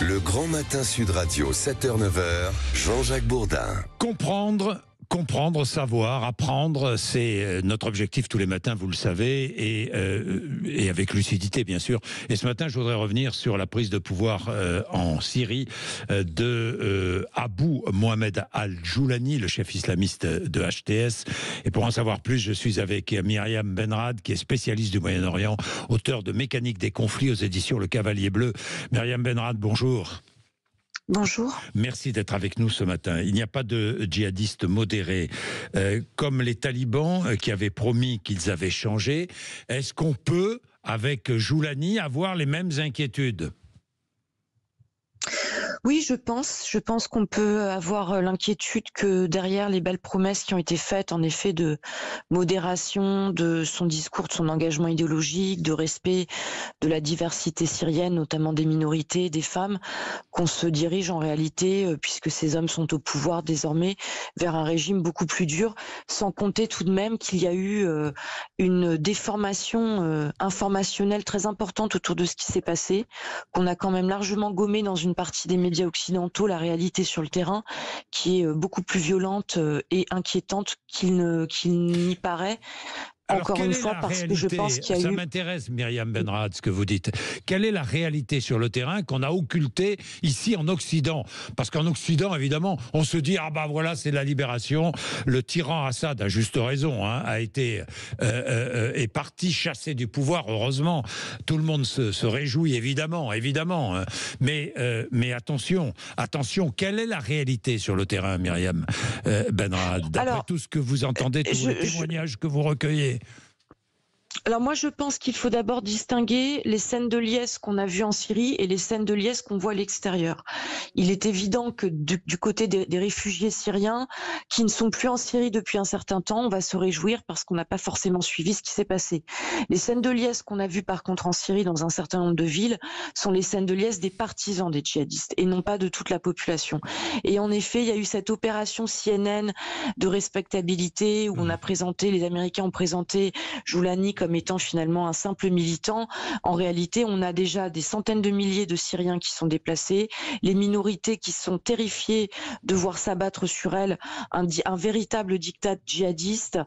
Le Grand Matin Sud Radio, 7h-9h, Jean-Jacques Bourdin. Comprendre, savoir, apprendre, c'est notre objectif tous les matins, vous le savez, et avec lucidité, bien sûr. Et ce matin, je voudrais revenir sur la prise de pouvoir en Syrie de Abu Mohamed al-Joulani, le chef islamiste de HTS. Et pour en savoir plus, je suis avec Myriam Benrad, qui est spécialiste du Moyen-Orient, auteur de Mécanique des conflits aux éditions Le Cavalier Bleu. Myriam Benrad, bonjour. Bonjour. Merci d'être avec nous ce matin. Il n'y a pas de djihadistes modérés. Comme les talibans qui avaient promis qu'ils avaient changé, est-ce qu'on peut, avec Joulani, avoir les mêmes inquiétudes ? Oui, je pense qu'on peut avoir l'inquiétude que derrière les belles promesses qui ont été faites, en effet, de modération de son discours, de son engagement idéologique, de respect de la diversité syrienne, notamment des minorités, des femmes, qu'on se dirige en réalité, puisque ces hommes sont au pouvoir désormais, vers un régime beaucoup plus dur, sans compter tout de même qu'il y a eu une déformation informationnelle très importante autour de ce qui s'est passé, qu'on a quand même largement gommé dans une partie des médias occidentaux la réalité sur le terrain, qui est beaucoup plus violente et inquiétante qu'il n'y paraît. Alors, encore une fois, parce que je pense qu'il y a ça eu... m'intéresse, Myriam Benrad, ce que vous dites. Quelle est la réalité sur le terrain qu'on a occultée ici en Occident ? Parce qu'en Occident, évidemment, on se dit, ah bah voilà, c'est la libération. Le tyran Assad, à juste raison, a été est parti chasser du pouvoir, heureusement. Tout le monde se réjouit, évidemment. Mais attention, quelle est la réalité sur le terrain, Myriam Benrad ? D'après tout ce que vous entendez, tous les témoignages que vous recueillez. Alors moi je pense qu'il faut d'abord distinguer les scènes de liesse qu'on a vues en Syrie et les scènes de liesse qu'on voit à l'extérieur. Il est évident que du côté des réfugiés syriens qui ne sont plus en Syrie depuis un certain temps, on va se réjouir parce qu'on n'a pas forcément suivi ce qui s'est passé. Les scènes de liesse qu'on a vues par contre en Syrie dans un certain nombre de villes sont les scènes de liesse des partisans des djihadistes et non pas de toute la population. Et en effet, il y a eu cette opération CNN de respectabilité où les Américains ont présenté Joulani comme étant finalement un simple militant. En réalité, on a déjà des centaines de milliers de Syriens qui sont déplacés, les minorités qui sont terrifiées de voir s'abattre sur elles un véritable diktat djihadiste.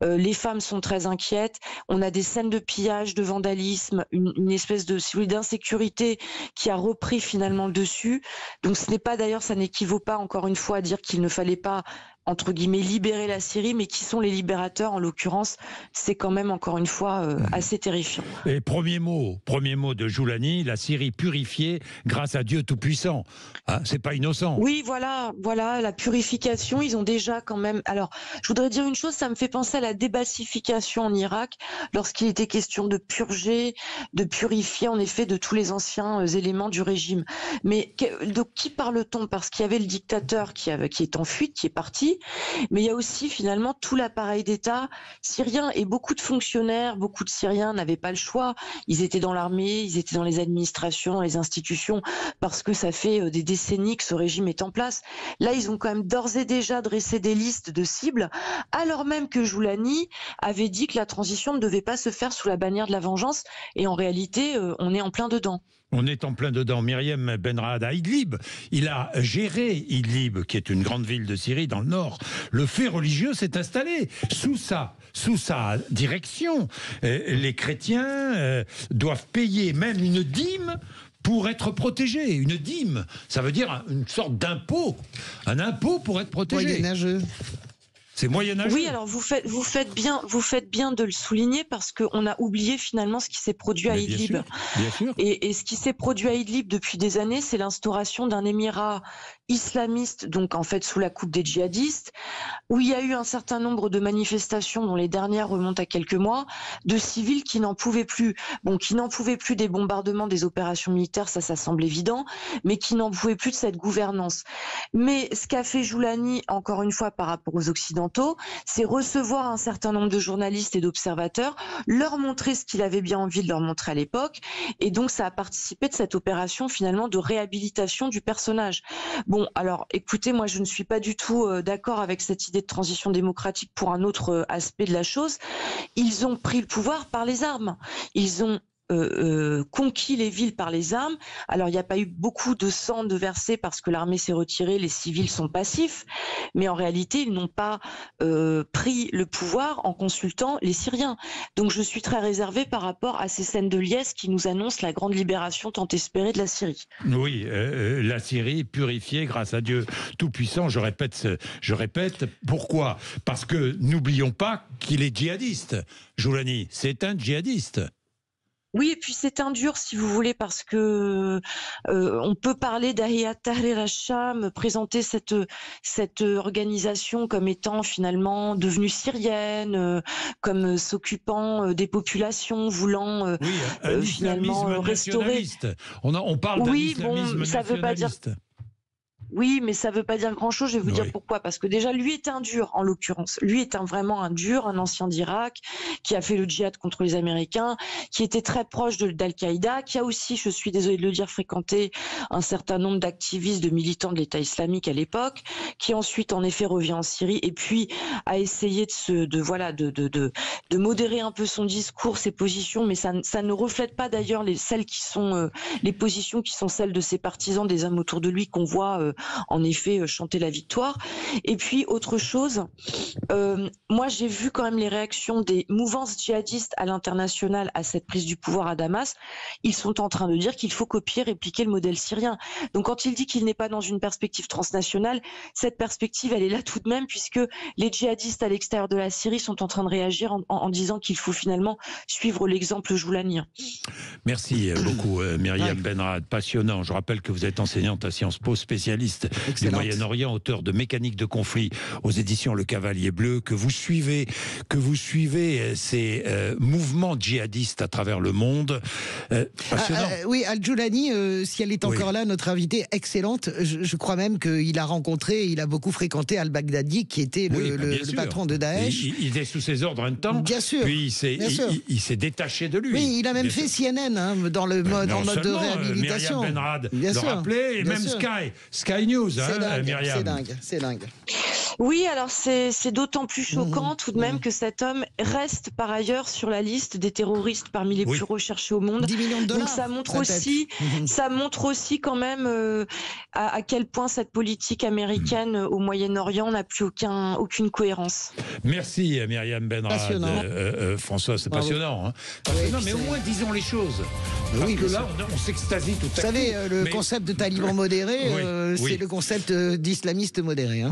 Les femmes sont très inquiètes. On a des scènes de pillage, de vandalisme, une espèce d'insécurité qui a repris finalement le dessus. Donc ça n'équivaut pas encore une fois à dire qu'il ne fallait pas entre guillemets libérer la Syrie, mais qui sont les libérateurs en l'occurrence, c'est quand même encore une fois assez terrifiant. Et premier mot de Joulani, la Syrie purifiée grâce à Dieu Tout-Puissant. Hein, c'est pas innocent. Oui, voilà, la purification, ils ont déjà quand même... Alors, je voudrais dire une chose, ça me fait penser à la débassification en Irak, lorsqu'il était question de purger, de purifier en effet de tous les anciens éléments du régime. Mais de qui parle-t-on ? Parce qu'il y avait le dictateur qui est en fuite, qui est parti, mais il y a aussi finalement tout l'appareil d'État syrien et beaucoup de fonctionnaires, beaucoup de Syriens n'avaient pas le choix. Ils étaient dans l'armée, ils étaient dans les administrations, dans les institutions, parce que ça fait des décennies que ce régime est en place. Là, ils ont quand même d'ores et déjà dressé des listes de cibles, alors même que Joulani avait dit que la transition ne devait pas se faire sous la bannière de la vengeance, et en réalité, on est en plein dedans. On est en plein dedans. Myriam Benrad à Idlib. Il a géré Idlib, qui est une grande ville de Syrie dans le nord. Le fait religieux s'est installé sous sa direction. Les chrétiens doivent payer même une dîme pour être protégés. Une dîme, ça veut dire une sorte d'impôt. Un impôt pour être protégé. Moyenâgeux. C'est moyenâgeux. Oui, alors vous faites bien de le souligner parce qu'on a oublié finalement ce qui s'est produit à Idlib. Bien sûr. Et ce qui s'est produit à Idlib depuis des années, c'est l'instauration d'un émirat islamiste, donc en fait sous la coupe des djihadistes, où il y a eu un certain nombre de manifestations, dont les dernières remontent à quelques mois, de civils qui n'en pouvaient plus. Qui n'en pouvaient plus des bombardements, des opérations militaires, ça semble évident, mais qui n'en pouvaient plus de cette gouvernance. Mais ce qu'a fait Joulani, encore une fois par rapport aux Occidentaux, c'est recevoir un certain nombre de journalistes et d'observateurs, leur montrer ce qu'il avait bien envie de leur montrer à l'époque, et donc ça a participé de cette opération finalement de réhabilitation du personnage. Bon, alors écoutez, moi je ne suis pas du tout d'accord avec cette idée de transition démocratique pour un autre aspect de la chose. Ils ont pris le pouvoir par les armes. Ils ont conquis les villes par les armes. Alors, il n'y a pas eu beaucoup de sang de versé parce que l'armée s'est retirée, les civils sont passifs, mais en réalité, ils n'ont pas pris le pouvoir en consultant les Syriens. Donc, je suis très réservée par rapport à ces scènes de liesse qui nous annoncent la grande libération tant espérée de la Syrie. Oui, la Syrie purifiée grâce à Dieu Tout-Puissant, je répète, pourquoi ? Parce que n'oublions pas qu'il est djihadiste. Joulani, c'est un djihadiste. Oui, et puis c'est un dur, si vous voulez, parce que on peut parler d'Ahiyat Tahrir al-Sham, présenter cette organisation comme étant finalement devenue syrienne, comme s'occupant des populations, voulant finalement restaurer. On parle d'un islamisme ça veut pas dire. Oui, mais ça ne veut pas dire grand-chose. Je vais vous dire pourquoi. Parce que déjà, lui est un dur, en l'occurrence. Lui est vraiment un dur, un ancien d'Irak, qui a fait le djihad contre les Américains, qui était très proche d'Al-Qaïda, qui a aussi, je suis désolée de le dire, fréquenté un certain nombre d'activistes, de militants de l'État islamique à l'époque, qui ensuite, en effet, revient en Syrie et puis a essayé de modérer un peu son discours, ses positions, mais ça ne reflète pas d'ailleurs les positions qui sont celles de ses partisans, des hommes autour de lui qu'on voit en effet chanter la victoire. Et puis autre chose, moi j'ai vu quand même les réactions des mouvances djihadistes à l'international à cette prise du pouvoir à Damas. Ils sont en train de dire qu'il faut copier, répliquer le modèle syrien. Donc quand il dit qu'il n'est pas dans une perspective transnationale, cette perspective elle est là tout de même, puisque les djihadistes à l'extérieur de la Syrie sont en train de réagir en disant qu'il faut finalement suivre l'exemple joulanien. Merci beaucoup Myriam Benrad, passionnant. Je rappelle que vous êtes enseignante à Sciences Po, spécialiste du Moyen-Orient, auteur de Mécanique de conflit aux éditions Le Cavalier Bleu, que vous suivez ces mouvements djihadistes à travers le monde. Passionnant. Oui, Al-Joulani, si elle est encore là, notre invitée excellente, je crois même qu'il a beaucoup fréquenté Al-Baghdadi, qui était le patron de Daesh. Il était sous ses ordres un temps. Bien sûr. Puis il s'est détaché de lui. Oui, il a même fait CNN dans le mode de réhabilitation. Myriam Benrad le rappelait, et même Sky News, Myriam. C'est dingue. Oui, alors c'est d'autant plus choquant tout de même que cet homme reste par ailleurs sur la liste des terroristes parmi les plus recherchés au monde. 10 millions de dollars. Donc ça montre aussi quand même à quel point cette politique américaine au Moyen-Orient n'a plus aucune cohérence. Merci Myriam Benrad. François, c'est passionnant. Hein. Passionnant, mais au moins disons les choses. Parce que là, on s'extasie tout à coup. Vous savez, le concept de taliban modéré, c'est le concept d'islamiste modéré. Hein.